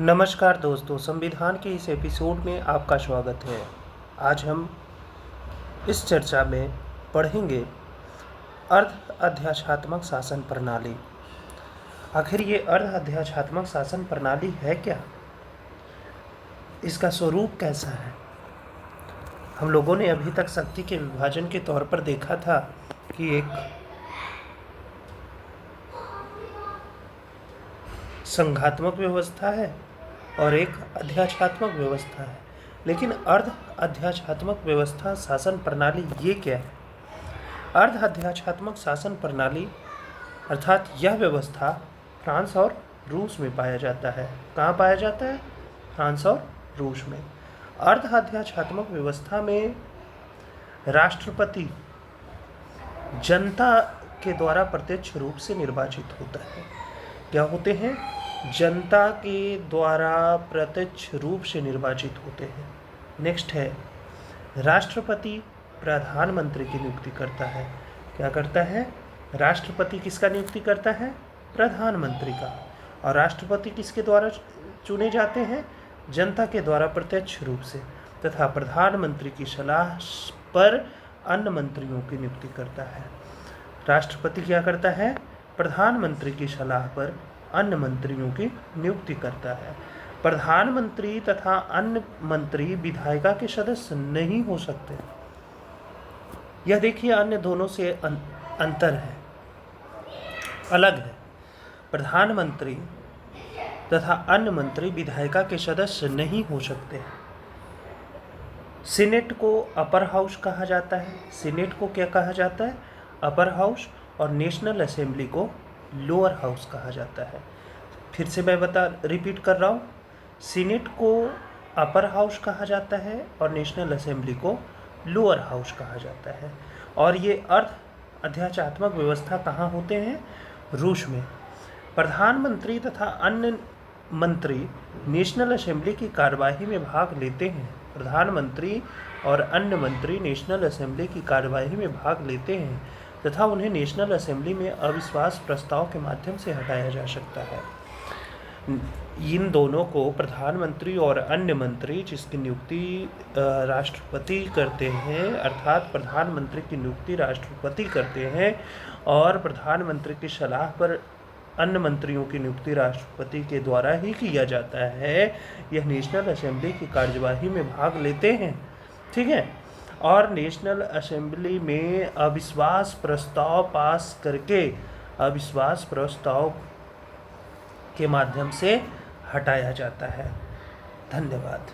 नमस्कार दोस्तों, संविधान के इस एपिसोड में आपका स्वागत है। आज हम इस चर्चा में पढ़ेंगे अर्ध अध्यादेशात्मक शासन प्रणाली। आखिर ये अर्ध अध्यादेशात्मक शासन प्रणाली है क्या? इसका स्वरूप कैसा है? हम लोगों ने अभी तक शक्ति के विभाजन के तौर पर देखा था कि एक संघात्मक व्यवस्था है और एक अध्यादेशात्मक व्यवस्था है, लेकिन अर्ध अध्यादेशात्मक व्यवस्था शासन प्रणाली ये क्या है? अर्ध अध्यादेशात्मक शासन प्रणाली अर्थात यह व्यवस्था फ्रांस और रूस में पाया जाता है। कहाँ पाया जाता है? फ्रांस और रूस में। अर्ध अध्यादेशात्मक व्यवस्था में राष्ट्रपति जनता के द्वारा प्रत्यक्ष रूप से निर्वाचित होता है। क्या होते हैं? जनता के द्वारा प्रत्यक्ष रूप से निर्वाचित होते हैं। नेक्स्ट है, राष्ट्रपति प्रधानमंत्री की नियुक्ति करता है। क्या करता है? राष्ट्रपति किसका नियुक्ति करता है? प्रधानमंत्री का। और राष्ट्रपति किसके द्वारा चुने जाते हैं? जनता के द्वारा प्रत्यक्ष रूप से। तथा प्रधानमंत्री की सलाह पर अन्य मंत्रियों की नियुक्ति करता है। राष्ट्रपति क्या करता है? प्रधानमंत्री की सलाह पर अन्य मंत्रियों की नियुक्ति करता है। प्रधानमंत्री तथा अन्य मंत्री विधायिका के सदस्य नहीं हो सकते। यह देखिए, अन्य दोनों से अंतर है, अलग है। प्रधानमंत्री तथा अन्य मंत्री विधायिका के सदस्य नहीं हो सकते। सीनेट को अपर हाउस कहा जाता है। सीनेट को क्या कहा जाता है? Upper house. और नेशनल असेंबली को लोअर हाउस कहा जाता है। फिर से मैं रिपीट कर रहा हूँ, सीनेट को अपर हाउस कहा जाता है और नेशनल असेंबली को लोअर हाउस कहा जाता है। और ये अर्ध अध्यादेशात्मक व्यवस्था कहाँ होते हैं? रूस में। प्रधानमंत्री तथा अन्य मंत्री नेशनल असेंबली की कार्यवाही में भाग लेते हैं। प्रधानमंत्री और अन्य मंत्री नेशनल असेंबली की कार्यवाही में भाग लेते हैं तथा उन्हें नेशनल असेंबली में अविश्वास प्रस्ताव के माध्यम से हटाया जा सकता है। इन दोनों को, प्रधानमंत्री और अन्य मंत्री, जिसकी नियुक्ति राष्ट्रपति करते हैं, अर्थात प्रधानमंत्री की नियुक्ति राष्ट्रपति करते हैं और प्रधानमंत्री की सलाह पर अन्य मंत्रियों की नियुक्ति राष्ट्रपति के द्वारा ही किया जाता है। यह नेशनल असेंबली की कार्यवाही में भाग लेते हैं, ठीक है, और नेशनल असेंबली में अविश्वास प्रस्ताव पास करके अविश्वास प्रस्ताव के माध्यम से हटाया जाता है। धन्यवाद।